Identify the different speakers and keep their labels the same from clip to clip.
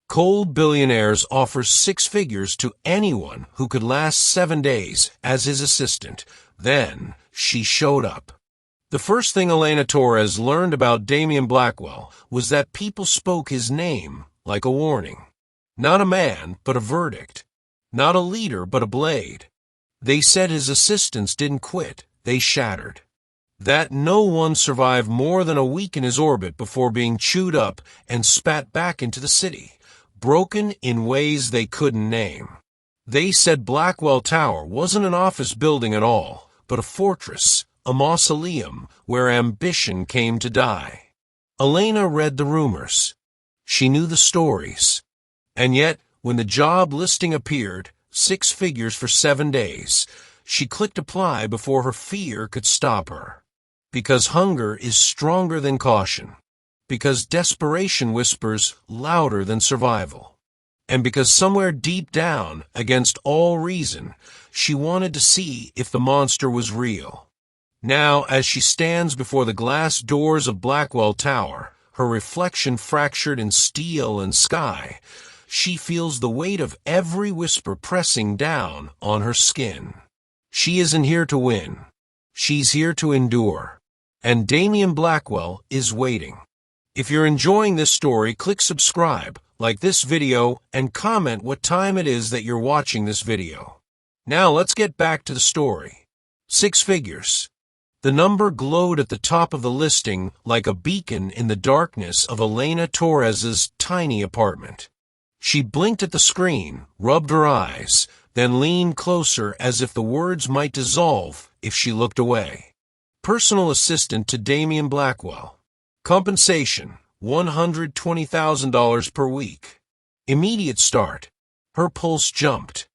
Speaker 1: Cold Billionaires offers 6 figures to anyone who could last 7 days as his assistant. Then she showed up. The first thing Elena Torres learned about Damien Blackwell was that people spoke his name like a warning. Not a man, but a verdict. Not a leader, but a blade. They said his assistants didn't quit, they shattered. That no one survived more than a week in his orbit before being chewed up and spat back into the city, broken in ways they couldn't name. They said Blackwell Tower wasn't an office building at all, but a fortress, a mausoleum where ambition came to die. Elena read the rumors. She knew the stories. And yet, when the job listing appeared, 6 figures for 7 days, she clicked apply before her fear could stop her. Because hunger is stronger than caution. Because desperation whispers louder than survival. And because somewhere deep down, against all reason, she wanted to see if the monster was real. Now, as she stands before the glass doors of Blackwell Tower, her reflection fractured in steel and sky, she feels the weight of every whisper pressing down on her skin. She isn't here to win. She's here to endure. And Damien Blackwell is waiting. If you're enjoying this story, click subscribe, like this video, and comment what time it is that you're watching this video. Now let's get back to the story. 6 figures. The number glowed at the top of the listing like a beacon in the darkness of Elena Torres's tiny apartment. She blinked at the screen, rubbed her eyes, then leaned closer as if the words might dissolve if she looked away. Personal assistant to Damien Blackwell. Compensation, $120,000 per week. Immediate start. Her pulse jumped.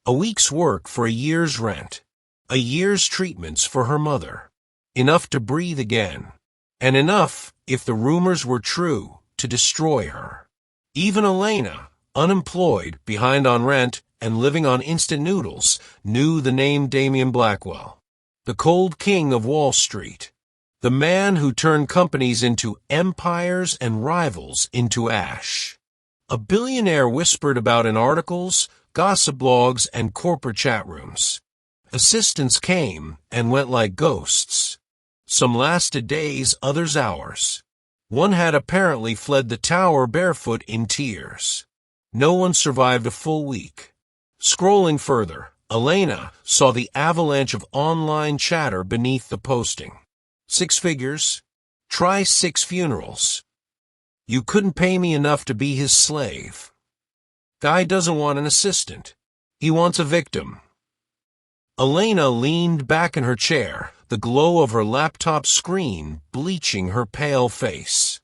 Speaker 1: A week's work for a year's rent. A year's treatments for her mother. Enough to breathe again. And enough, if the rumors were true, to destroy her. Even Elena, unemployed, behind on rent, and living on instant noodles, knew the name Damien Blackwell. The cold king of Wall Street. The man who turned companies into empires and rivals into ash. A billionaire whispered about in articles, gossip blogs, and corporate chat rooms. Assistants came and went like ghosts. Some lasted days, others hours. One had apparently fled the tower barefoot in tears. No one survived a full week. Scrolling further, Elena saw the avalanche of online chatter beneath the posting. 6 figures. Try 6 funerals. You couldn't pay me enough to be his slave. Guy doesn't want an assistant. He wants a victim. Elena leaned back in her chair, the glow of her laptop screen bleaching her pale face.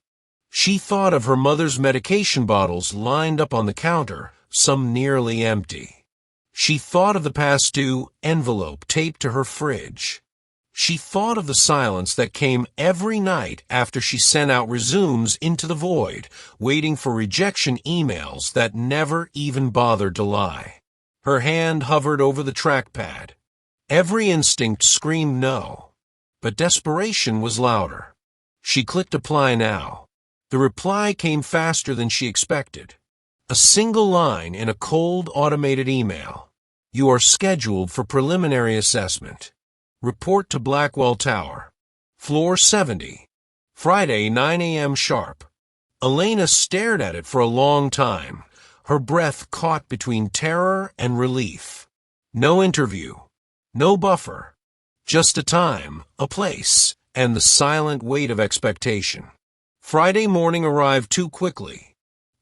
Speaker 1: She thought of her mother's medication bottles lined up on the counter, some nearly empty. She thought of the past due envelope taped to her fridge. She thought of the silence that came every night after she sent out resumes into the void, waiting for rejection emails that never even bothered to lie. Her hand hovered over the trackpad. Every instinct screamed no, but desperation was louder. She clicked apply now. The reply came faster than she expected. A single line in a cold automated email. You are scheduled for preliminary assessment. Report to Blackwell Tower. Floor 70. Friday, 9 a.m. sharp. Elena stared at it for a long time, her breath caught between terror and relief. No interview. No buffer. Just a time, a place, and the silent weight of expectation. Friday morning arrived too quickly.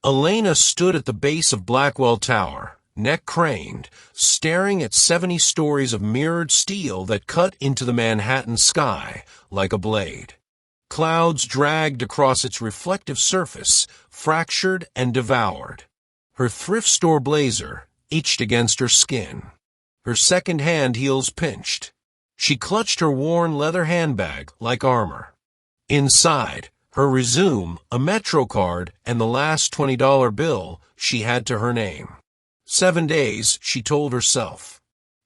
Speaker 1: Elena stood at the base of Blackwell Tower, neck craned, staring at 70 stories of mirrored steel that cut into the Manhattan sky like a blade. Clouds dragged across its reflective surface, fractured and devoured. Her thrift store blazer itched against her skin. Her second-hand heels pinched. She clutched her worn leather handbag like armor. Inside, her resume, a Metro card, and the last $20 bill she had to her name. 7 days, she told herself.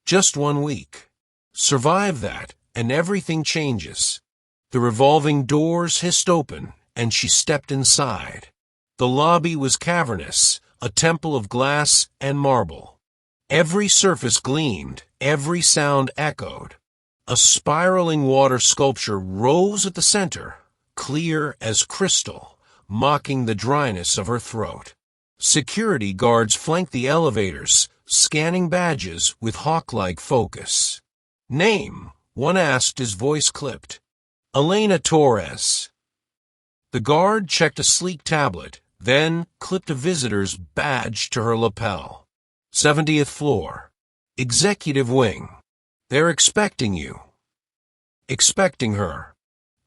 Speaker 1: Just 1 week. Survive that, and everything changes. The revolving doors hissed open, and she stepped inside. The lobby was cavernous, a temple of glass and marble. Every surface gleamed, every sound echoed. A spiraling water sculpture rose at the center, clear as crystal, mocking the dryness of her throat. Security guards flanked the elevators, scanning badges with hawk-like focus. "Name," one asked, his voice clipped. "Elena Torres." The guard checked a sleek tablet, then clipped a visitor's badge to her lapel. 70th floor. Executive wing. "They're expecting you." Expecting her.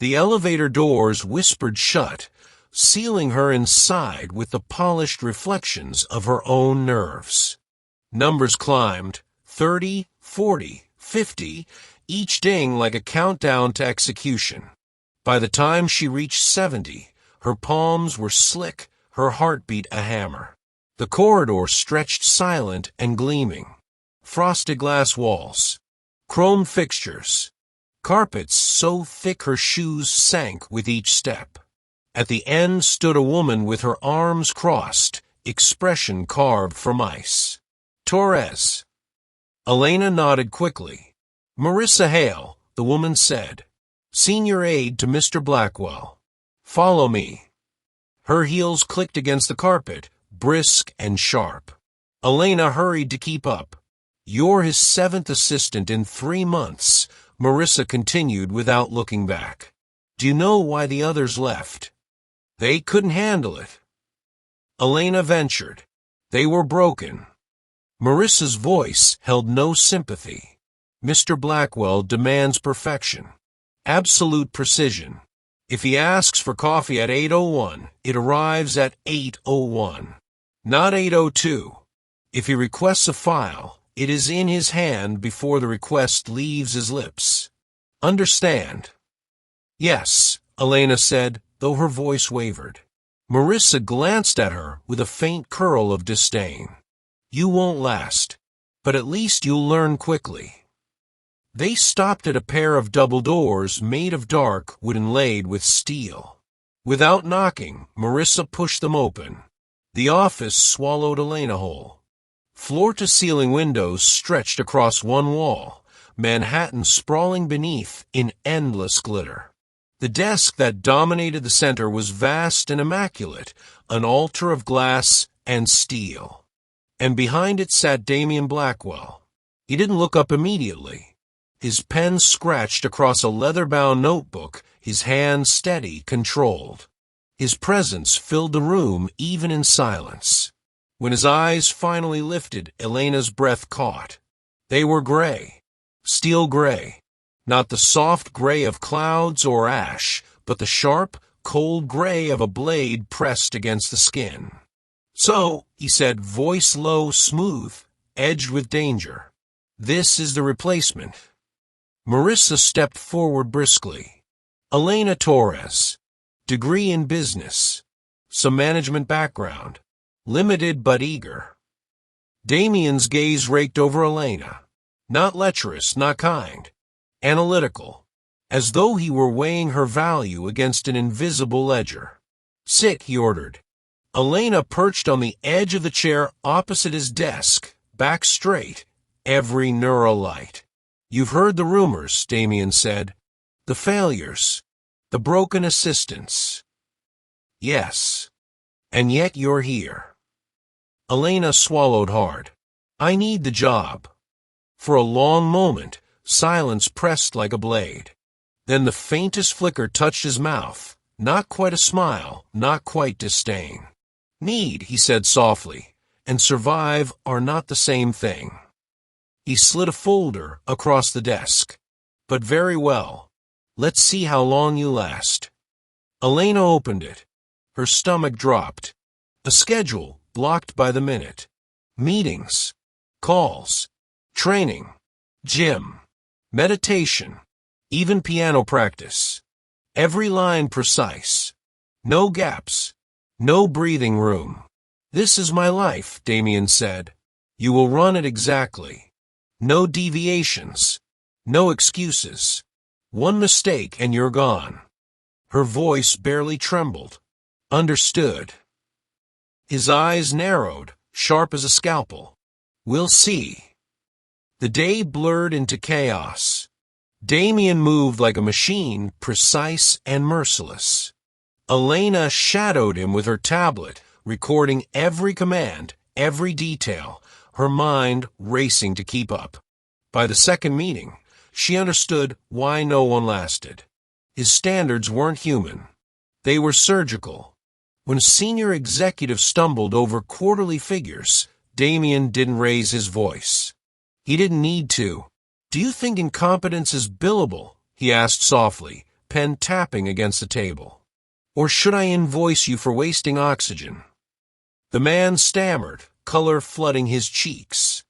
Speaker 1: The elevator doors whispered shut, sealing her inside with the polished reflections of her own nerves. Numbers climbed, 30, 40, 50, each ding like a countdown to execution. By the time she reached 70, her palms were slick, her heartbeat a hammer. The corridor stretched silent and gleaming. Frosted glass walls. Chrome fixtures. Carpets so thick her shoes sank with each step. At the end stood a woman with her arms crossed, expression carved from ice. "Torres." Elena nodded quickly. "Marissa Hale," the woman said. "Senior aide to Mr. Blackwell. Follow me." Her heels clicked against the carpet, brisk and sharp. Elena hurried to keep up. "You're his 7th assistant in 3 months," Marissa continued without looking back. "Do you know why the others left?" "They couldn't handle it." Elena ventured. "They were broken." Marissa's voice held no sympathy. "Mr. Blackwell demands perfection. Absolute precision. If he asks for coffee at 8:01, it arrives at 8:01, not 8:02. If he requests a file, it is in his hand before the request leaves his lips. Understand?" "Yes," Elena said, though her voice wavered. Marissa glanced at her with a faint curl of disdain. "You won't last, but at least you'll learn quickly." They stopped at a pair of double doors made of dark wood inlaid with steel. Without knocking, Marissa pushed them open. The office swallowed Elena whole. Floor-to-ceiling windows stretched across one wall, Manhattan sprawling beneath in endless glitter. The desk that dominated the center was vast and immaculate, an altar of glass and steel. And behind it sat Damien Blackwell. He didn't look up immediately. His pen scratched across a leather-bound notebook, his hand steady, controlled. His presence filled the room even in silence. When his eyes finally lifted, Elena's breath caught. They were gray, steel gray, not the soft gray of clouds or ash, but the sharp, cold gray of a blade pressed against the skin. "So," he said, voice low, smooth, edged with danger, "this is the replacement." Marissa stepped forward briskly. "Elena Torres. Degree in business. Some management background. Limited but eager." Damien's gaze raked over Elena. Not lecherous, not kind. Analytical. As though he were weighing her value against an invisible ledger. "Sit," he ordered. Elena perched on the edge of the chair opposite his desk, back straight, every neural light. "You've heard the rumors," Damien said. "The failures. The broken assistants." "Yes. And yet you're here." Elena swallowed hard. "I need the job." For a long moment, silence pressed like a blade. Then the faintest flicker touched his mouth, not quite a smile, not quite disdain. "Need," he said softly, "and survive are not the same thing." He slid a folder across the desk. "But very well. Let's see how long you last." Elena opened it. Her stomach dropped. A schedule blocked by the minute. Meetings, calls, training, gym, meditation, even piano practice. Every line precise. No gaps. No breathing room. "This is my life," Damien said. "You will run it exactly. No deviations. No excuses. One mistake and you're gone." Her voice barely trembled. "Understood." His eyes narrowed, sharp as a scalpel. "We'll see." The day blurred into chaos. Damien moved like a machine, precise and merciless. Elena shadowed him with her tablet, recording every command, every detail, her mind racing to keep up. By the second meeting, she understood why no one lasted. His standards weren't human. They were surgical. When senior executives stumbled over quarterly figures, Damien didn't raise his voice. He didn't need to. "Do you think incompetence is billable?" he asked softly, pen tapping against the table. "Or should I invoice you for wasting oxygen?" The man stammered, color flooding his cheeks.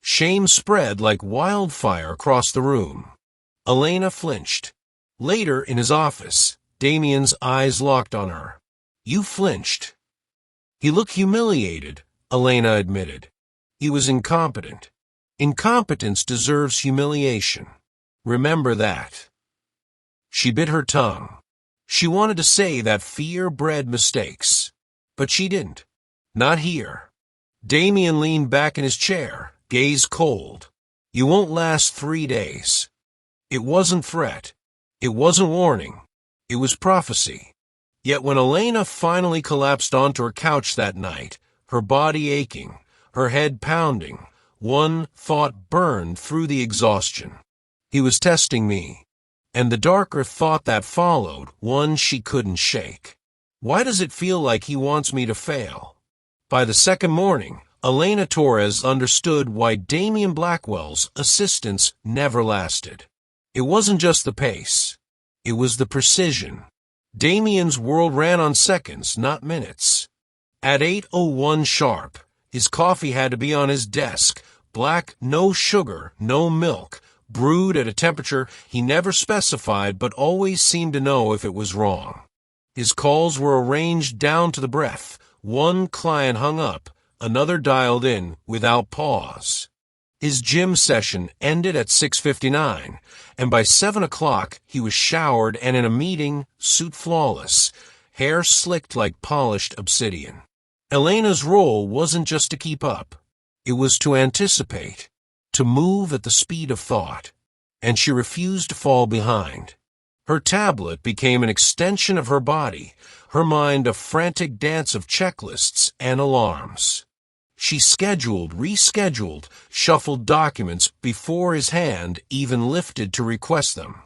Speaker 1: Shame spread like wildfire across the room. Elena flinched. Later, in his office, Damien's eyes locked on her. "You flinched." He looked humiliated, Elena admitted. He was incompetent. Incompetence deserves humiliation. Remember that. She bit her tongue. She wanted to say that fear bred mistakes, but she didn't. Not here. Damien leaned back in his chair, gaze cold. "You won't last 3 days." It wasn't threat. It wasn't warning. It was prophecy. Yet when Elena finally collapsed onto her couch that night, her body aching, her head pounding, one thought burned through the exhaustion. He was testing me. And the darker thought that followed, one she couldn't shake. Why does it feel like he wants me to fail? By the second morning, Elena Torres understood why Damien Blackwell's assistance never lasted. It wasn't just the pace. It was the precision. Damien's world ran on seconds, not minutes. At 8:01 sharp, his coffee had to be on his desk, black, no sugar, no milk, brewed at a temperature he never specified but always seemed to know if it was wrong. His calls were arranged down to the breath. One client hung up, another dialed in without pause. His gym session ended at 6:59, and by 7 o'clock he was showered and in a meeting, suit flawless, hair slicked like polished obsidian. Elena's role wasn't just to keep up. It was to anticipate, to move at the speed of thought, and she refused to fall behind. Her tablet became an extension of her body, her mind a frantic dance of checklists and alarms. She scheduled, rescheduled, shuffled documents before his hand even lifted to request them.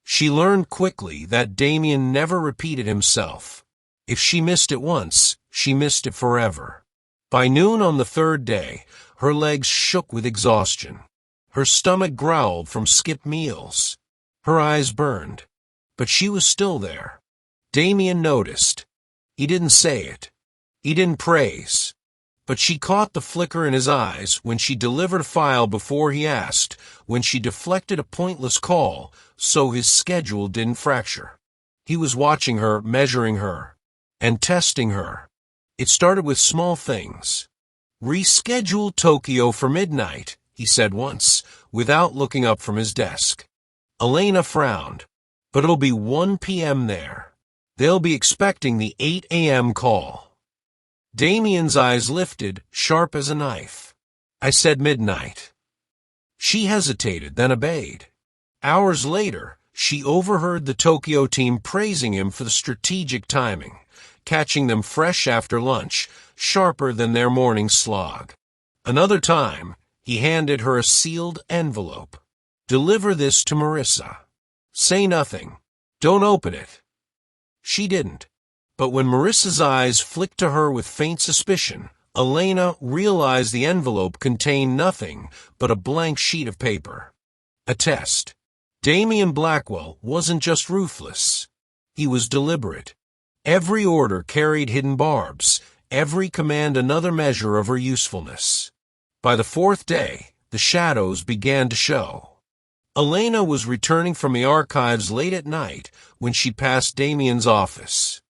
Speaker 1: She learned quickly that Damien never repeated himself. If she missed it once, she missed it forever. By noon on the third day, her legs shook with exhaustion. Her stomach growled from skipped meals. Her eyes burned. But she was still there. Damien noticed. He didn't say it. He didn't praise. But she caught the flicker in his eyes when she delivered a file before he asked, when she deflected a pointless call so his schedule didn't fracture. He was watching her, measuring her, and testing her. It started with small things. "Reschedule Tokyo for midnight," he said once, without looking up from his desk. Elena frowned. "But it'll be 1 p.m. there. They'll be expecting the 8 a.m. call." Damien's eyes lifted, sharp as a knife. "I said midnight." She hesitated, then obeyed. Hours later, she overheard the Tokyo team praising him for the strategic timing, catching them fresh after lunch, sharper than their morning slog. Another time, he handed her a sealed envelope. "Deliver this to Marissa. Say nothing. Don't open it." She didn't. But when Marissa's eyes flicked to her with faint suspicion, Elena realized the envelope contained nothing but a blank sheet of paper. A test. Damien Blackwell wasn't just ruthless. He was deliberate. Every order carried hidden barbs, every command another measure of her usefulness. By the fourth day, the shadows began to show. Elena was returning from the archives late at night when she passed Damien's office.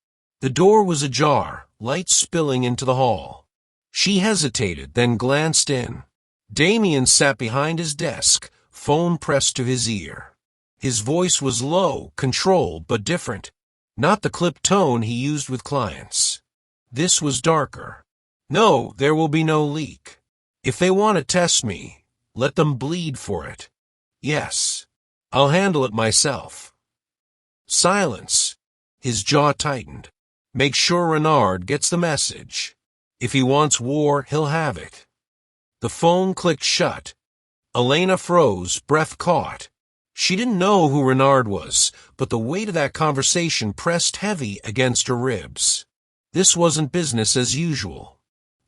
Speaker 1: The door was ajar, light spilling into the hall. She hesitated, then glanced in. Damien sat behind his desk, phone pressed to his ear. His voice was low, controlled, but different. Not the clipped tone he used with clients. This was darker. No, there will be no leak. If they want to test me, let them bleed for it. Yes, I'll handle it myself. Silence. His jaw tightened. Make sure Renard gets the message. If he wants war, he'll have it. The phone clicked shut. Elena froze, breath caught. She didn't know who Renard was, but the weight of that conversation pressed heavy against her ribs. This wasn't business as usual.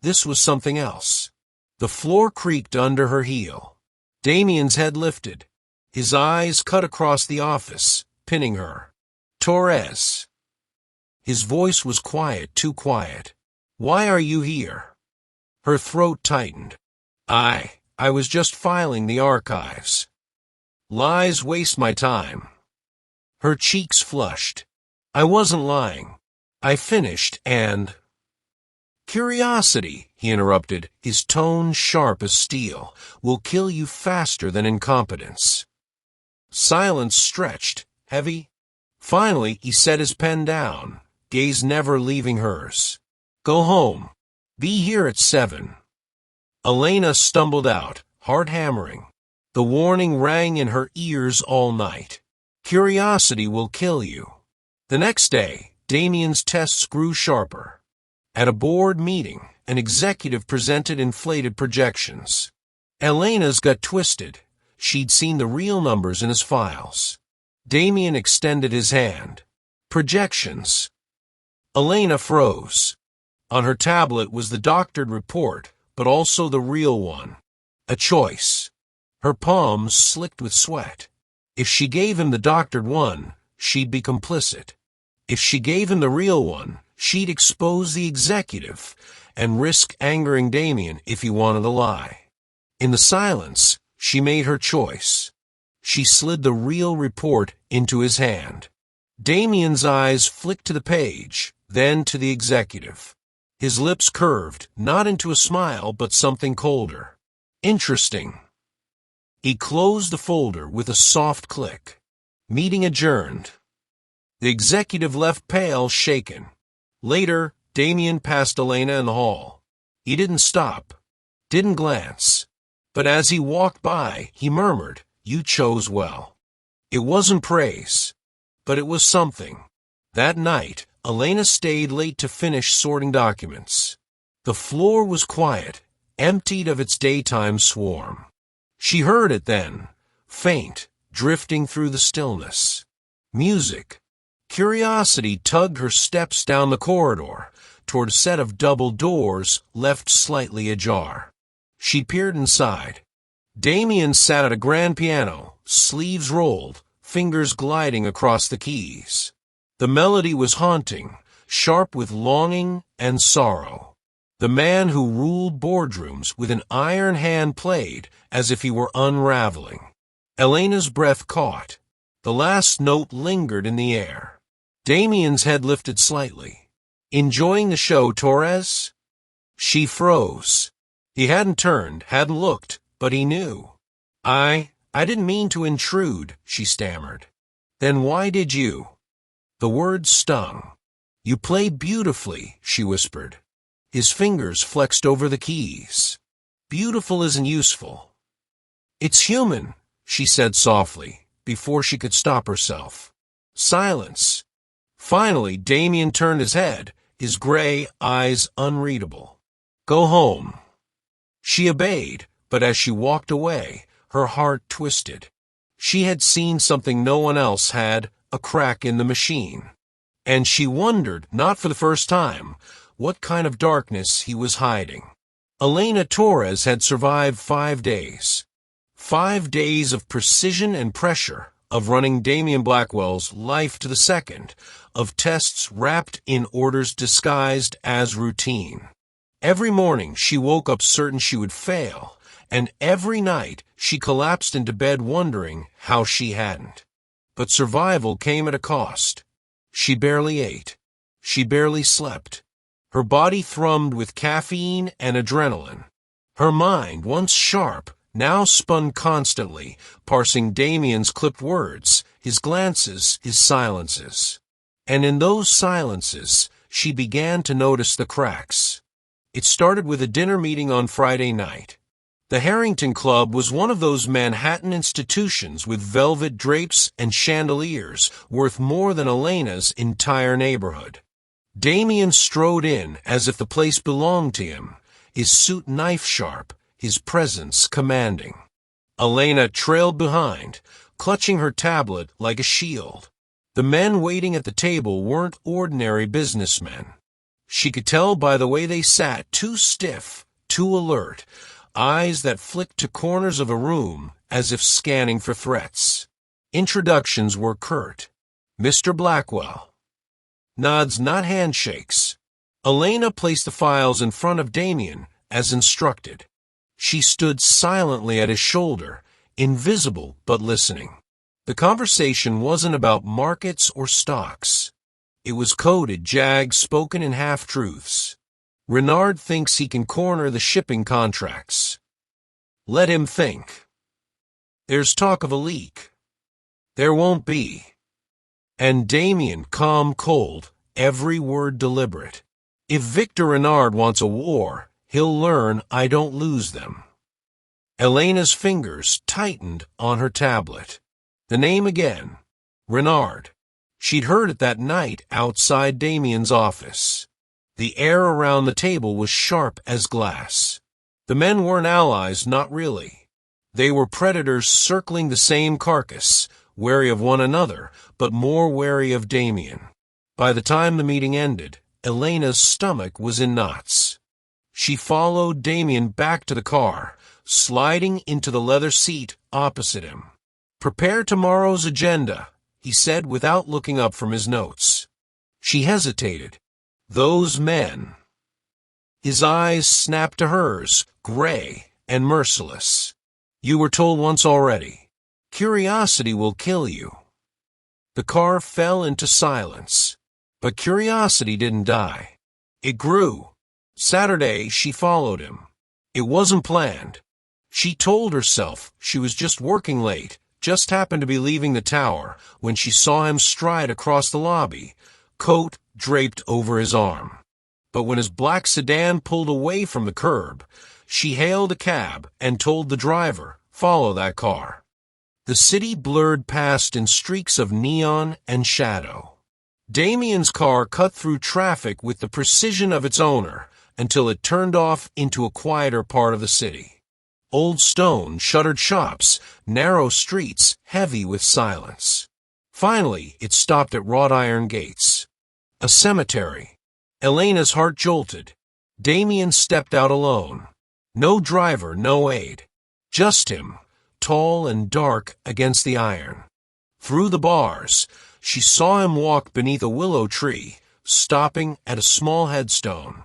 Speaker 1: This was something else. The floor creaked under her heel. Damien's head lifted. His eyes cut across the office, pinning her. Torres. His voice was quiet, too quiet. Why are you here? Her throat tightened. I was just filing the archives. Lies waste my time. Her cheeks flushed. I wasn't lying. I finished and... Curiosity, he interrupted, his tone sharp as steel, will kill you faster than incompetence. Silence stretched, heavy. Finally, he set his pen down, gaze never leaving hers. Go home. Be here at 7. Elena stumbled out, heart hammering. The warning rang in her ears all night. Curiosity will kill you. The next day, Damien's tests grew sharper. At a board meeting, an executive presented inflated projections. Elena's got twisted. She'd seen the real numbers in his files. Damien extended his hand. Projections. Elena froze. On her tablet was the doctored report, but also the real one. A choice. Her palms slicked with sweat. If she gave him the doctored one, she'd be complicit. If she gave him the real one, she'd expose the executive and risk angering Damien if he wanted to lie. In the silence, she made her choice. She slid the real report into his hand. Damien's eyes flicked to the page, then to the executive. His lips curved, not into a smile, but something colder. Interesting. He closed the folder with a soft click. Meeting adjourned. The executive left pale, shaken. Later, Damien passed Elena in the hall. He didn't stop, didn't glance. But as he walked by, he murmured, "You chose well." It wasn't praise, but it was something. That night, Elena stayed late to finish sorting documents. The floor was quiet, emptied of its daytime swarm. She heard it then, faint, drifting through the stillness. Music. Curiosity tugged her steps down the corridor, toward a set of double doors left slightly ajar. She peered inside. Damien sat at a grand piano, sleeves rolled, fingers gliding across the keys. The melody was haunting, sharp with longing and sorrow. The man who ruled boardrooms with an iron hand played as if he were unraveling. Elena's breath caught. The last note lingered in the air. Damien's head lifted slightly. Enjoying the show, Torres? She froze. He hadn't turned, hadn't looked, but he knew. I didn't mean to intrude, she stammered. Then why did you? The words stung. You play beautifully, she whispered. His fingers flexed over the keys. Beautiful isn't useful. It's human, she said softly, before she could stop herself. Silence. Finally, Damien turned his head, his gray eyes unreadable. Go home. She obeyed, but as she walked away, her heart twisted. She had seen something no one else had, a crack in the machine. And she wondered, not for the first time, what kind of darkness he was hiding. Elena Torres had survived 5 days. 5 days of precision and pressure, of running Damien Blackwell's life to the second, of tests wrapped in orders disguised as routine. Every morning she woke up certain she would fail, and every night she collapsed into bed wondering how she hadn't. But survival came at a cost. She barely ate. She barely slept. Her body thrummed with caffeine and adrenaline. Her mind, once sharp, now spun constantly, parsing Damien's clipped words, his glances, his silences. And in those silences, she began to notice the cracks. It started with a dinner meeting on Friday night. The Harrington Club was one of those Manhattan institutions with velvet drapes and chandeliers worth more than Elena's entire neighborhood. Damien strode in as if the place belonged to him, his suit knife-sharp, his presence commanding. Elena trailed behind, clutching her tablet like a shield. The men waiting at the table weren't ordinary businessmen. She could tell by the way they sat, too stiff, too alert, eyes that flicked to corners of a room as if scanning for threats. Introductions were curt. Mr. Blackwell. Nods, not handshakes. Elena placed the files in front of Damien as instructed. She stood silently at his shoulder, invisible but listening. The conversation wasn't about markets or stocks. It was coded jag spoken in half-truths. Renard thinks he can corner the shipping contracts. Let him think. There's talk of a leak. There won't be. And Damien, calm, cold, every word deliberate. If Victor Renard wants a war, he'll learn I don't lose them. Elena's fingers tightened on her tablet. The name again. Renard. She'd heard it that night outside Damien's office. The air around the table was sharp as glass. The men weren't allies, not really. They were predators circling the same carcass, wary of one another, but more wary of Damien. By the time the meeting ended, Elena's stomach was in knots. She followed Damien back to the car, sliding into the leather seat opposite him. "Prepare tomorrow's agenda," he said without looking up from his notes. She hesitated. Those men. His eyes snapped to hers, gray and merciless. "You were told once already. Curiosity will kill you." The car fell into silence. But curiosity didn't die. It grew. Saturday, she followed him. It wasn't planned. She told herself she was just working late, just happened to be leaving the tower, when she saw him stride across the lobby, coat draped over his arm. But when his black sedan pulled away from the curb, she hailed a cab and told the driver, "Follow that car." The city blurred past in streaks of neon and shadow. Damien's car cut through traffic with the precision of its owner until it turned off into a quieter part of the city. Old stone, shuttered shops, narrow streets heavy with silence. Finally, it stopped at wrought iron gates. A cemetery. Elena's heart jolted. Damien stepped out alone. No driver, no aid. Just him, tall and dark against the iron. Through the bars, she saw him walk beneath a willow tree, stopping at a small headstone.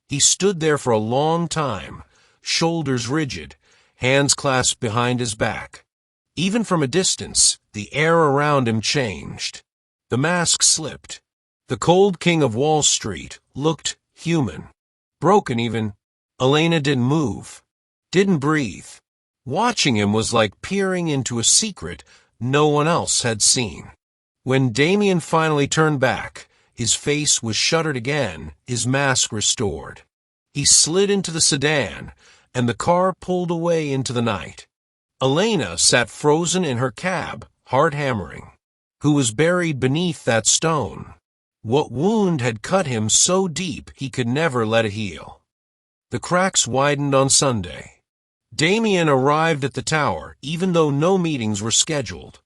Speaker 1: He stood there for a long time, shoulders rigid, hands clasped behind his back. Even from a distance, the air around him changed. The mask slipped. The cold king of Wall Street looked human. Broken even. Elena didn't move, didn't breathe. Watching him was like peering into a secret no one else had seen. When Damien finally turned back, his face was shuttered again, his mask restored. He slid into the sedan, and the car pulled away into the night. Elena sat frozen in her cab, heart hammering. Who was buried beneath that stone? What wound had cut him so deep he could never let it heal? The cracks widened on Sunday. Damien arrived at the tower, even though no meetings were scheduled.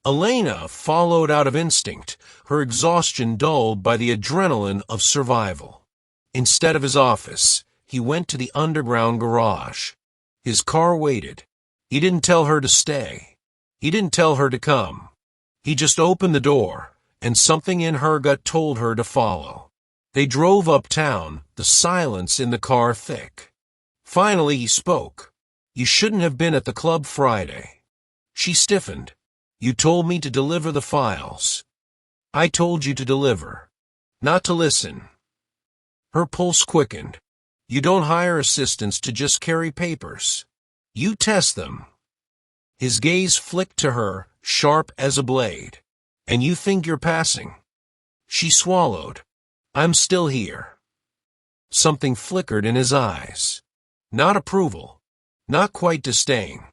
Speaker 1: Elena followed out of instinct, her exhaustion dulled by the adrenaline of survival. Instead of his office, he went to the underground garage. His car waited. He didn't tell her to stay. He didn't tell her to come. He just opened the door, and something in her gut told her to follow. They drove uptown, the silence in the car thick. Finally he spoke. "You shouldn't have been at the club Friday." She stiffened. "You told me to deliver the files." "I told you to deliver, not to listen." Her pulse quickened. "You don't hire assistants to just carry papers. You test them." His gaze flicked to her, sharp as a blade. "And you think you're passing?" She swallowed. "I'm still here." Something flickered in his eyes. Not approval. Not quite disdain.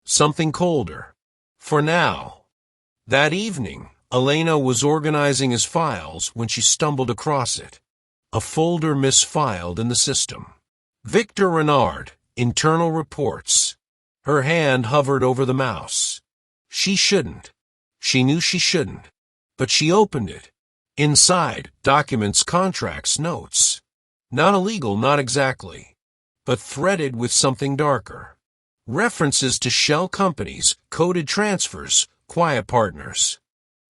Speaker 1: Something colder. For now. That evening, Elena was organizing his files when she stumbled across it. A folder misfiled in the system. Victor Renard, Internal Reports. Her hand hovered over the mouse. She shouldn't. She knew she shouldn't. But she opened it. Inside, documents, contracts, notes. Not illegal, not exactly. But threaded with something darker. References to shell companies, coded transfers, quiet partners.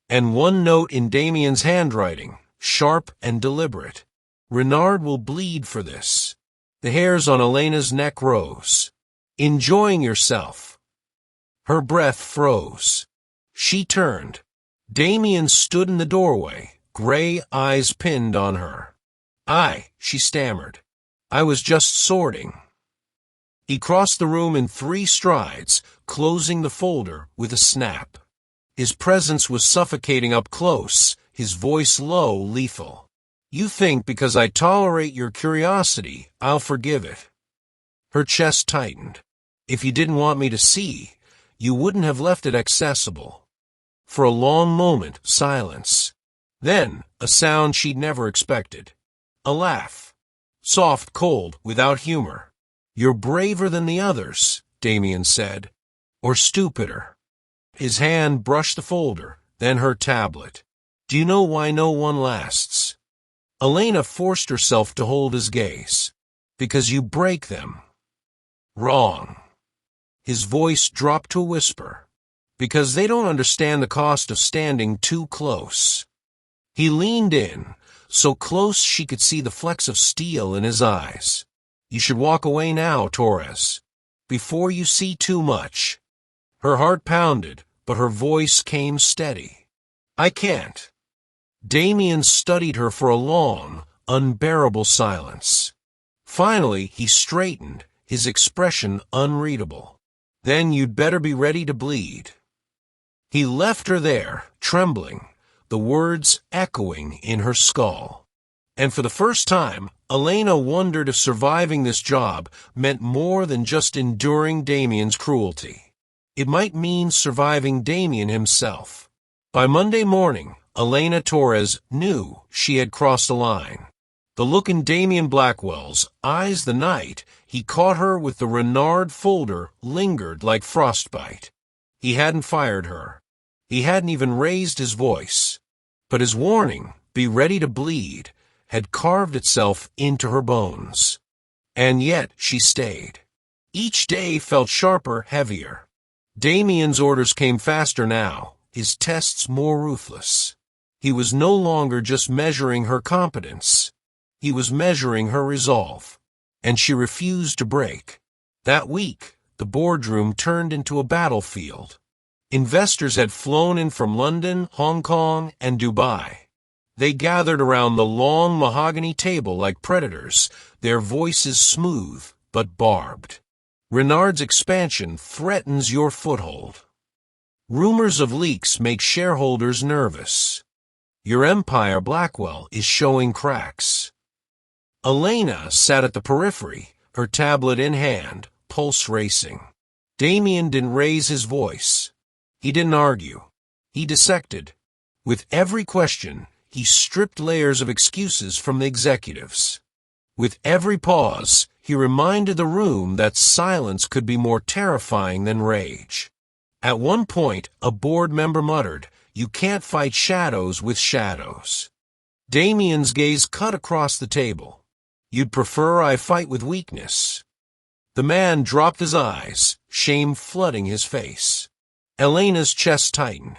Speaker 1: And one note in Damien's handwriting, sharp and deliberate. Renard will bleed for this. The hairs on Elena's neck rose. Enjoying yourself. Her breath froze. She turned. Damien stood in the doorway, gray eyes pinned on her. She stammered. I was just sorting. He crossed the room in 3 strides, closing the folder with a snap. His presence was suffocating up close, his voice low, lethal. You think because I tolerate your curiosity, I'll forgive it. Her chest tightened. If you didn't want me to see, you wouldn't have left it accessible. For a long moment, silence. Then, a sound she'd never expected. A laugh. Soft, cold, without humor. You're braver than the others, Damien said. Or stupider. His hand brushed the folder, then her tablet. Do you know why no one lasts? Elena forced herself to hold his gaze. Because you break them. Wrong. His voice dropped to a whisper. Because they don't understand the cost of standing too close. He leaned in, so close she could see the flecks of steel in his eyes. You should walk away now, Torres. Before you see too much. Her heart pounded, but her voice came steady. I can't. Damien studied her for a long, unbearable silence. Finally, he straightened, his expression unreadable. Then you'd better be ready to bleed. He left her there, trembling, the words echoing in her skull. And for the first time, Elena wondered if surviving this job meant more than just enduring Damien's cruelty. It might mean surviving Damien himself. By Monday morning, Elena Torres knew she had crossed a line. The look in Damien Blackwell's eyes the night he caught her with the Renard folder lingered like frostbite. He hadn't fired her. He hadn't even raised his voice. But his warning, be ready to bleed, had carved itself into her bones. And yet she stayed. Each day felt sharper, heavier. Damien's orders came faster now, his tests more ruthless. He was no longer just measuring her competence. He was measuring her resolve. And she refused to break. That week, the boardroom turned into a battlefield. Investors had flown in from London, Hong Kong, and Dubai. They gathered around the long mahogany table like predators, their voices smooth but barbed. Renard's expansion threatens your foothold. Rumors of leaks make shareholders nervous. Your empire, Blackwell, is showing cracks. Elena sat at the periphery, her tablet in hand, pulse racing. Damien didn't raise his voice. He didn't argue. He dissected. With every question, he stripped layers of excuses from the executives. With every pause, he reminded the room that silence could be more terrifying than rage. At one point, a board member muttered, "You can't fight shadows with shadows." Damien's gaze cut across the table. "You'd prefer I fight with weakness." The man dropped his eyes, shame flooding his face. Elena's chest tightened.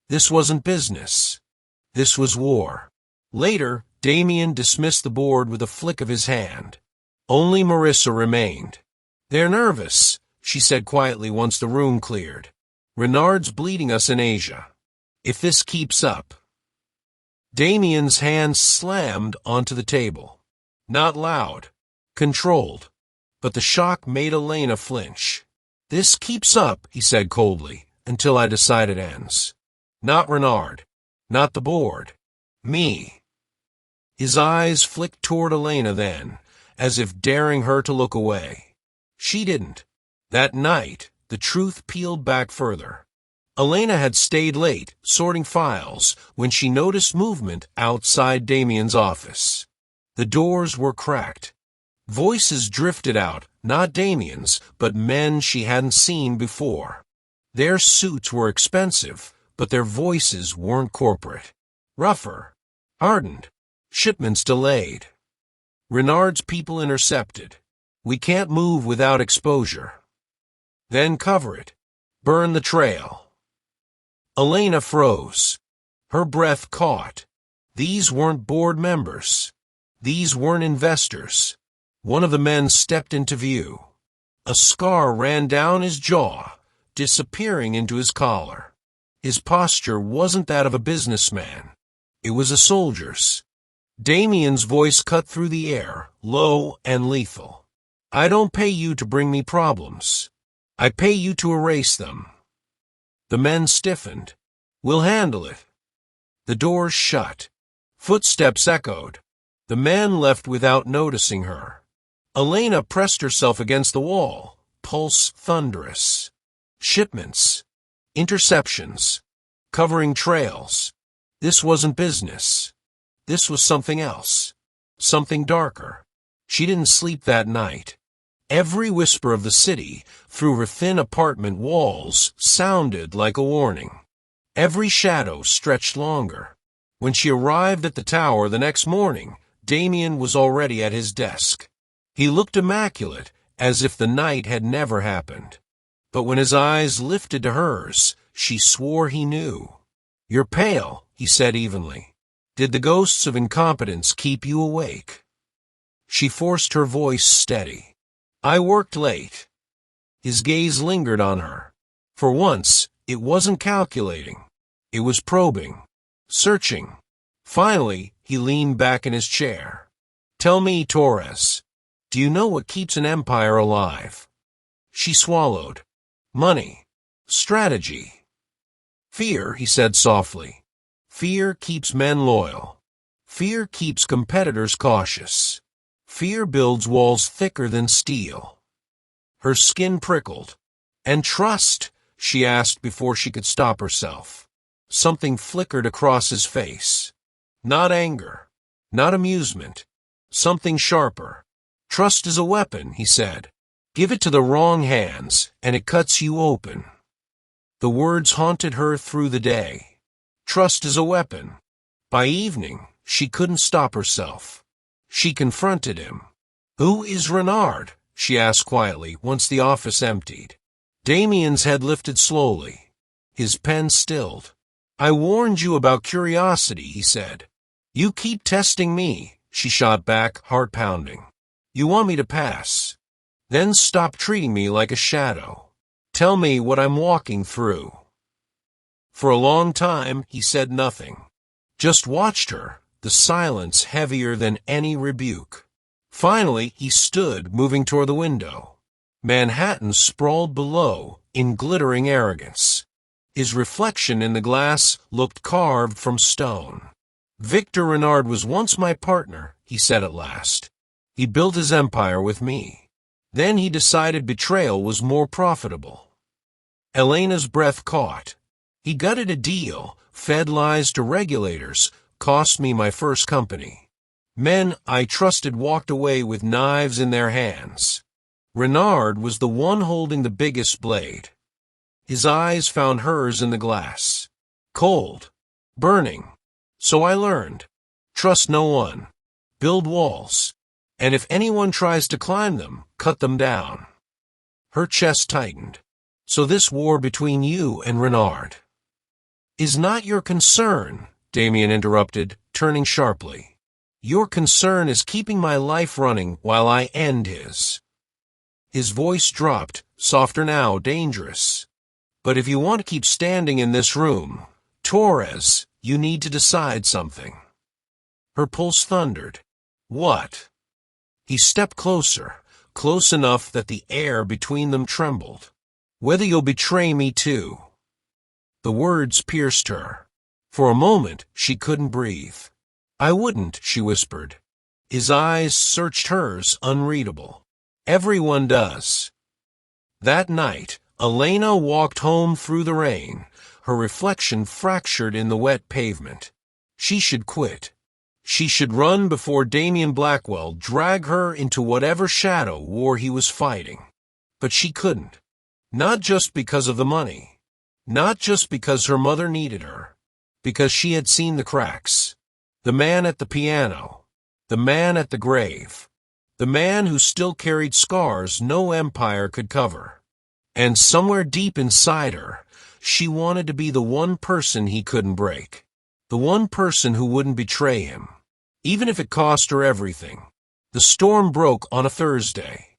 Speaker 1: This wasn't business. This was war. Later, Damien dismissed the board with a flick of his hand. Only Marissa remained. "They're nervous," she said quietly once the room cleared. "Renard's bleeding us in Asia. If this keeps up." Damien's hand slammed onto the table. Not loud. Controlled. But the shock made Elena flinch. "This keeps up," he said coldly, "until I decide it ends. Not Renard. Not the board. Me." His eyes flicked toward Elena then, as if daring her to look away. She didn't. That night, the truth peeled back further. Elena had stayed late, sorting files, when she noticed movement outside Damien's office. The doors were cracked. Voices drifted out, not Damien's, but men she hadn't seen before. Their suits were expensive, but their voices weren't corporate. Rougher, hardened, shipments delayed. Renard's people intercepted. We can't move without exposure. Then cover it. Burn the trail. Elena froze. Her breath caught. These weren't board members. These weren't investors. One of the men stepped into view. A scar ran down his jaw, disappearing into his collar. His posture wasn't that of a businessman. It was a soldier's. Damien's voice cut through the air, low and lethal. I don't pay you to bring me problems. I pay you to erase them. The men stiffened. We'll handle it. The doors shut. Footsteps echoed. The man left without noticing her. Elena pressed herself against the wall, pulse thunderous. Shipments. Interceptions. Covering trails. This wasn't business. This was something else. Something darker. She didn't sleep that night. Every whisper of the city, through her thin apartment walls, sounded like a warning. Every shadow stretched longer. When she arrived at the tower the next morning, Damien was already at his desk. He looked immaculate, as if the night had never happened. But when his eyes lifted to hers, she swore he knew. You're pale, he said evenly. Did the ghosts of incompetence keep you awake? She forced her voice steady. I worked late. His gaze lingered on her. For once, it wasn't calculating. It was probing. Searching. Finally, he leaned back in his chair. Tell me, Torres, do you know what keeps an empire alive? She swallowed. Money. Strategy. Fear, he said softly. Fear keeps men loyal. Fear keeps competitors cautious. Fear builds walls thicker than steel. Her skin prickled. And trust? She asked before she could stop herself. Something flickered across his face. Not anger. Not amusement. Something sharper. Trust is a weapon, he said. Give it to the wrong hands, and it cuts you open. The words haunted her through the day. Trust is a weapon. By evening, she couldn't stop herself. She confronted him. Who is Renard? She asked quietly, once the office emptied. Damien's head lifted slowly. His pen stilled. I warned you about curiosity, he said. You keep testing me, she shot back, heart pounding. You want me to pass. Then stop treating me like a shadow. Tell me what I'm walking through. For a long time, he said nothing. Just watched her, the silence heavier than any rebuke. Finally, he stood, moving toward the window. Manhattan sprawled below, in glittering arrogance. His reflection in the glass looked carved from stone. Victor Renard was once my partner, he said at last. He built his empire with me. Then he decided betrayal was more profitable. Elena's breath caught. He gutted a deal, fed lies to regulators, cost me my first company. Men I trusted walked away with knives in their hands. Renard was the one holding the biggest blade. His eyes found hers in the glass. Cold. Burning. So I learned. Trust no one. Build walls. And if anyone tries to climb them, cut them down. Her chest tightened. So this war between you and Renard is not your concern, Damien interrupted, turning sharply. Your concern is keeping my life running while I end his. His voice dropped, softer now, dangerous. But if you want to keep standing in this room, Torres, you need to decide something. Her pulse thundered. What? He stepped closer, close enough that the air between them trembled. Whether you'll betray me too. The words pierced her. For a moment, she couldn't breathe. I wouldn't, she whispered. His eyes searched hers, unreadable. Everyone does. That night, Elena walked home through the rain, her reflection fractured in the wet pavement. She should quit. She should run before Damien Blackwell drag her into whatever shadow war he was fighting. But she couldn't. Not just because of the money. Not just because her mother needed her. Because she had seen the cracks. The man at the piano. The man at the grave. The man who still carried scars no empire could cover. And somewhere deep inside her, she wanted to be the one person he couldn't break. The one person who wouldn't betray him. Even if it cost her everything. The storm broke on a Thursday.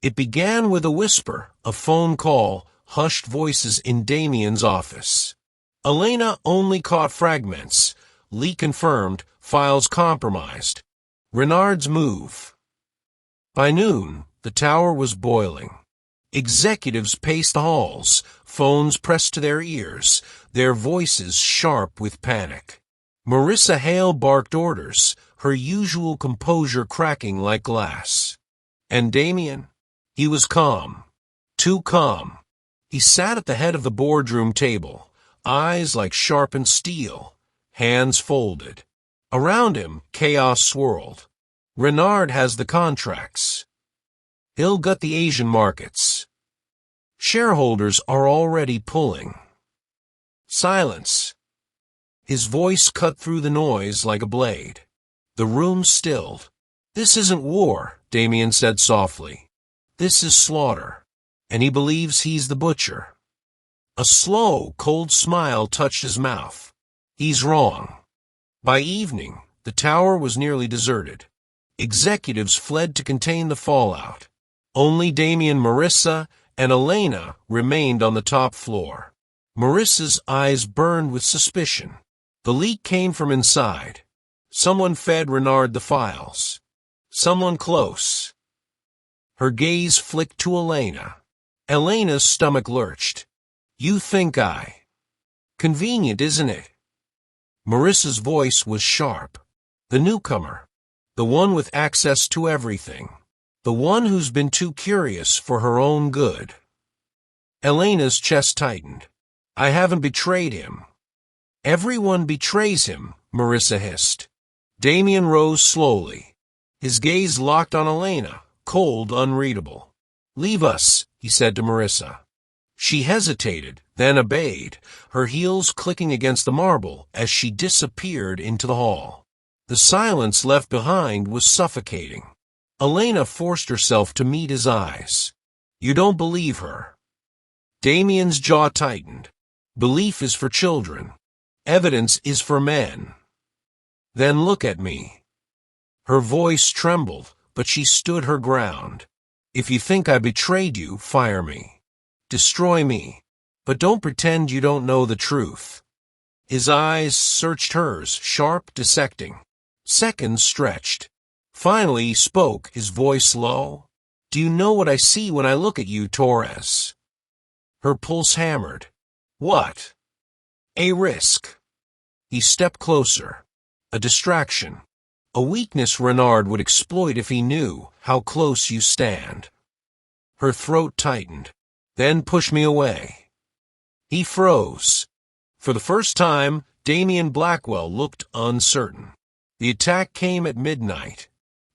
Speaker 1: It began with a whisper, a phone call, hushed voices in Damien's office. Elena only caught fragments. Leak confirmed, files compromised. Renard's move. By noon, the tower was boiling. Executives paced the halls, phones pressed to their ears, their voices sharp with panic. Marissa Hale barked orders, her usual composure cracking like glass. And Damien? He was calm. Too calm. He sat at the head of the boardroom table, eyes like sharpened steel, hands folded. Around him, chaos swirled. Renard has the contracts. He'll gut the Asian markets. Shareholders are already pulling. Silence. His voice cut through the noise like a blade. The room stilled. This isn't war, Damien said softly. This is slaughter. And he believes he's the butcher. A slow, cold smile touched his mouth. He's wrong. By evening, the tower was nearly deserted. Executives fled to contain the fallout. Only Damien, Marissa, and Elena remained on the top floor. Marissa's eyes burned with suspicion. The leak came from inside. Someone fed Renard the files. Someone close. Her gaze flicked to Elena. Elena's stomach lurched. You think I... Convenient, isn't it? Marissa's voice was sharp. The newcomer. The one with access to everything. The one who's been too curious for her own good. Elena's chest tightened. I haven't betrayed him. Everyone betrays him, Marissa hissed. Damien rose slowly. His gaze locked on Elena, cold, unreadable. Leave us, he said to Marissa. She hesitated, then obeyed, her heels clicking against the marble as she disappeared into the hall. The silence left behind was suffocating. Elena forced herself to meet his eyes. You don't believe her. Damien's jaw tightened. Belief is for children. Evidence is for men. Then look at me. Her voice trembled, but she stood her ground. If you think I betrayed you, fire me. Destroy me. But don't pretend you don't know the truth. His eyes searched hers, sharp, dissecting. Seconds stretched. Finally he spoke, his voice low. Do you know what I see when I look at you, Torres? Her pulse hammered. What? A risk. He stepped closer. A distraction. A weakness Renard would exploit if he knew how close you stand. Her throat tightened. Then push me away. He froze. For the first time, Damien Blackwell looked uncertain. The attack came at midnight.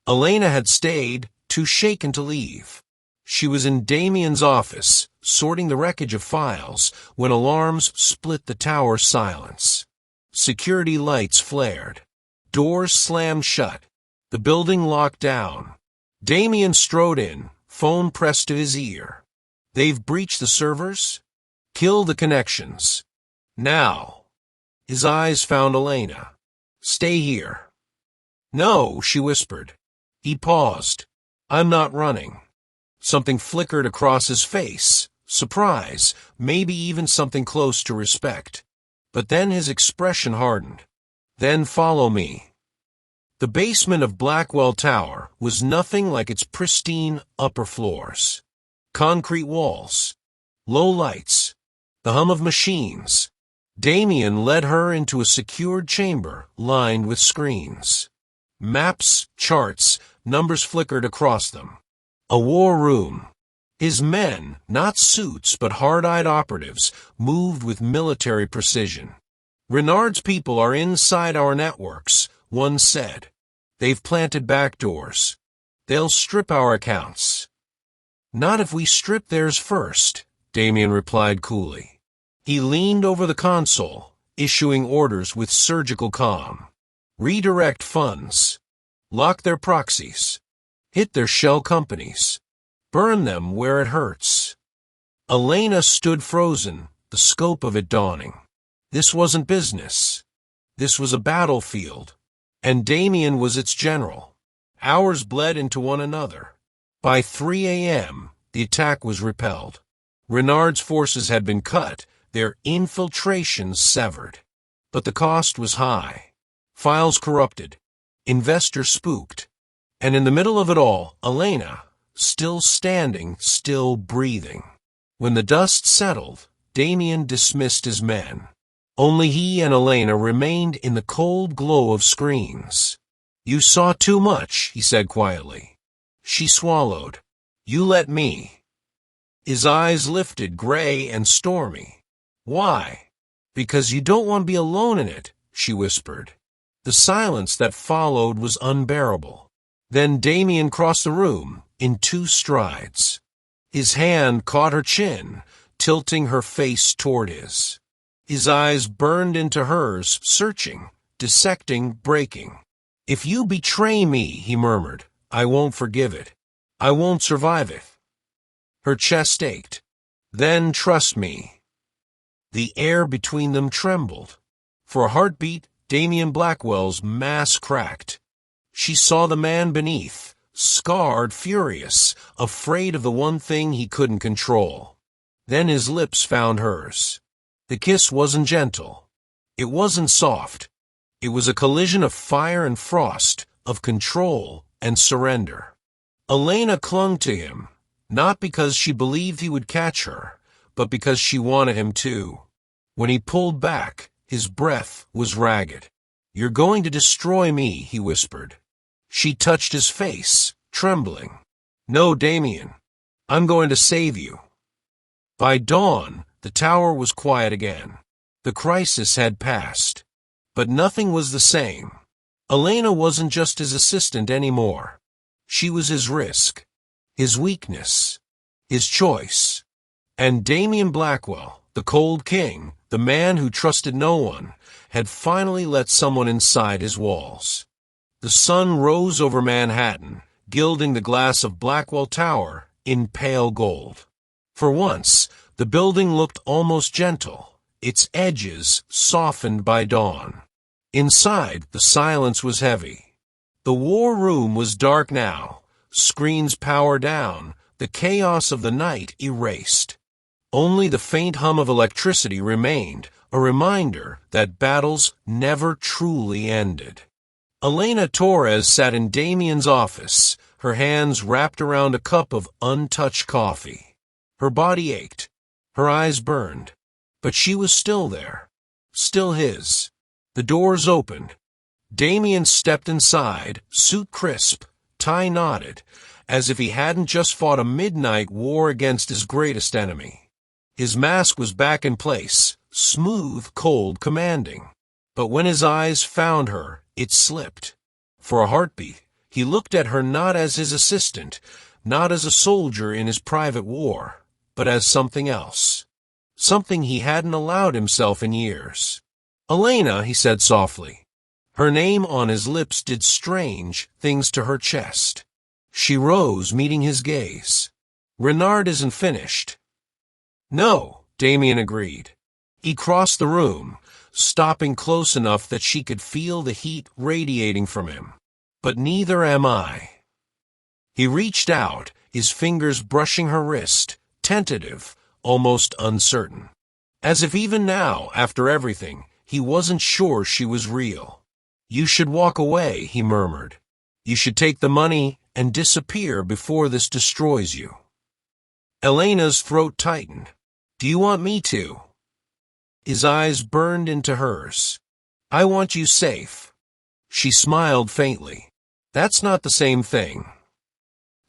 Speaker 1: Elena had stayed, too shaken to leave. She was in Damien's office, sorting the wreckage of files, when alarms split the tower's silence. Security lights flared. Doors slammed shut. The building locked down. Damien strode in, phone pressed to his ear. They've breached the servers? Kill the connections. Now. His eyes found Elena. Stay here. No, she whispered. He paused. I'm not running. Something flickered across his face. Surprise, maybe even something close to respect. But then his expression hardened. Then follow me. The basement of Blackwell Tower was nothing like its pristine upper floors. Concrete walls. Low lights. The hum of machines. Damien led her into a secured chamber lined with screens. Maps, charts, numbers flickered across them. A war room. His men, not suits but hard-eyed operatives, moved with military precision. "Renard's people are inside our networks," one said. "They've planted backdoors. They'll strip our accounts." "Not if we strip theirs first," Damien replied coolly. He leaned over the console, issuing orders with surgical calm. "Redirect funds. Lock their proxies. Hit their shell companies. Burn them where it hurts." Elena stood frozen, the scope of it dawning. This wasn't business. This was a battlefield, and Damien was its general. Hours bled into one another. By 3 a.m., the attack was repelled. Renard's forces had been cut, their infiltrations severed. But the cost was high. Files corrupted. Investors spooked. And in the middle of it all, Elena, still standing, still breathing. When the dust settled, Damien dismissed his men. Only he and Elena remained in the cold glow of screens. "You saw too much," he said quietly. She swallowed. "You let me." His eyes lifted, gray and stormy. "Why?" "Because you don't want to be alone in it," she whispered. The silence that followed was unbearable. Then Damien crossed the room in 2 strides. His hand caught her chin, tilting her face toward his. His eyes burned into hers, searching, dissecting, breaking. "If you betray me," he murmured, "I won't forgive it. I won't survive it." Her chest ached. "Then trust me." The air between them trembled. For a heartbeat, Damien Blackwell's mask cracked. She saw the man beneath, scarred, furious, afraid of the one thing he couldn't control. Then his lips found hers. The kiss wasn't gentle. It wasn't soft. It was a collision of fire and frost, of control and surrender. Elena clung to him, not because she believed he would catch her, but because she wanted him to. When he pulled back, his breath was ragged. "You're going to destroy me," he whispered. She touched his face, trembling. "No, Damien. I'm going to save you." By dawn, the tower was quiet again. The crisis had passed. But nothing was the same. Elena wasn't just his assistant anymore. She was his risk, his weakness, his choice. And Damien Blackwell, the cold king, the man who trusted no one, had finally let someone inside his walls. The sun rose over Manhattan, gilding the glass of Blackwell Tower in pale gold. For once, the building looked almost gentle, its edges softened by dawn. Inside, the silence was heavy. The war room was dark now, screens power down, the chaos of the night erased. Only the faint hum of electricity remained, a reminder that battles never truly ended. Elena Torres sat in Damien's office, her hands wrapped around a cup of untouched coffee. Her body ached, her eyes burned, but she was still there, still his. The doors opened. Damien stepped inside, suit crisp, tie knotted, as if he hadn't just fought a midnight war against his greatest enemy. His mask was back in place, smooth, cold, commanding. But when his eyes found her, it slipped. For a heartbeat, he looked at her not as his assistant, not as a soldier in his private war, but as something else. Something he hadn't allowed himself in years. "Elena," he said softly. Her name on his lips did strange things to her chest. She rose, meeting his gaze. "Renard isn't finished." "No," Damien agreed. He crossed the room, stopping close enough that she could feel the heat radiating from him. "But neither am I." He reached out, his fingers brushing her wrist, tentative, almost uncertain. As if even now, after everything, he wasn't sure she was real. "You should walk away," he murmured. "You should take the money and disappear before this destroys you." Elena's throat tightened. "Do you want me to?" His eyes burned into hers. "I want you safe." She smiled faintly. That's not the same thing.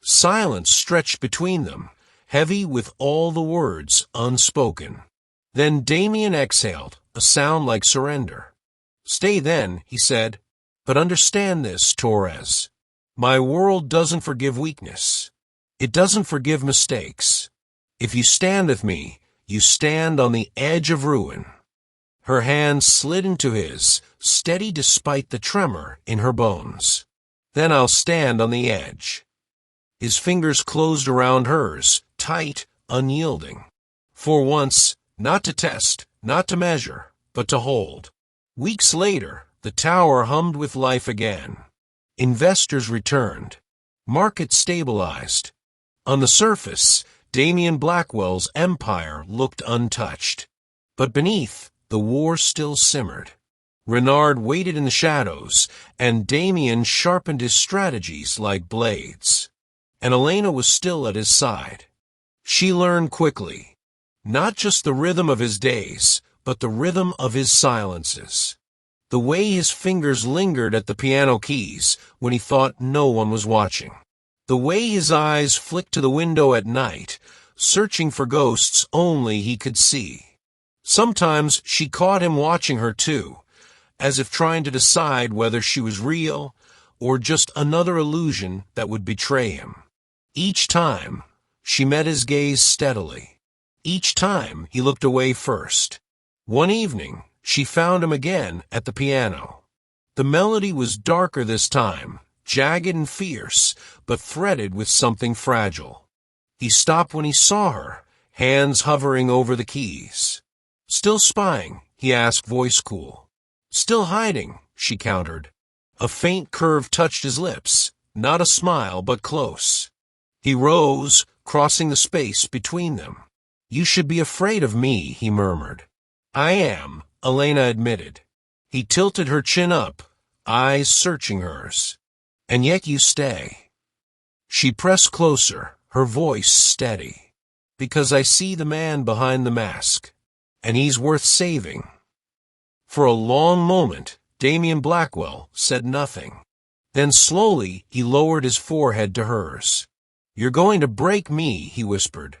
Speaker 1: Silence stretched between them, heavy with all the words unspoken. Then Damien exhaled, a sound like surrender. Stay then, he said, but understand this, Torres. My world doesn't forgive weakness. It doesn't forgive mistakes. If you stand with me, you stand on the edge of ruin. Her hand slid into his, steady despite the tremor in her bones. Then I'll stand on the edge. His fingers closed around hers, tight, unyielding. For once, not to test, not to measure, but to hold. Weeks later, the tower hummed with life again. Investors returned. Markets stabilized. On the surface, Damien Blackwell's empire looked untouched. But beneath, the war still simmered. Renard waited in the shadows, and Damien sharpened his strategies like blades. And Elena was still at his side. She learned quickly, not just the rhythm of his days, but the rhythm of his silences. The way his fingers lingered at the piano keys when he thought no one was watching. The way his eyes flicked to the window at night, searching for ghosts only he could see. Sometimes she caught him watching her too, as if trying to decide whether she was real or just another illusion that would betray him. Each time, she met his gaze steadily. Each time, he looked away first. One evening, she found him again at the piano. The melody was darker this time, jagged and fierce, but threaded with something fragile. He stopped when he saw her, hands hovering over the keys. Still spying, he asked, voice cool. Still hiding, she countered. A faint curve touched his lips, not a smile, but close. He rose, crossing the space between them. You should be afraid of me, he murmured. I am, Elena admitted. He tilted her chin up, eyes searching hers. And yet you stay. She pressed closer, her voice steady. Because I see the man behind the mask, and he's worth saving. For a long moment, Damien Blackwell said nothing. Then slowly he lowered his forehead to hers. You're going to break me, he whispered.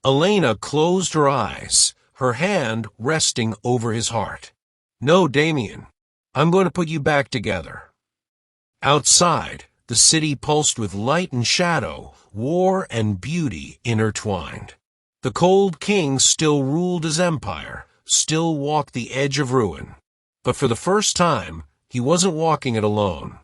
Speaker 1: Elena closed her eyes, her hand resting over his heart. No, Damien, I'm going to put you back together. Outside, the city pulsed with light and shadow, war and beauty intertwined. The cold king still ruled his empire, still walked the edge of ruin. But for the first time, he wasn't walking it alone.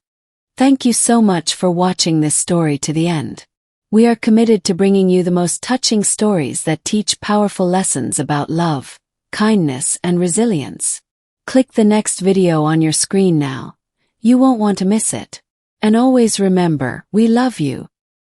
Speaker 2: Thank you so much for watching this story to the end. We are committed to bringing you the most touching stories that teach powerful lessons about love, kindness, and resilience. Click the next video on your screen now. You won't want to miss it. And always remember, we love you,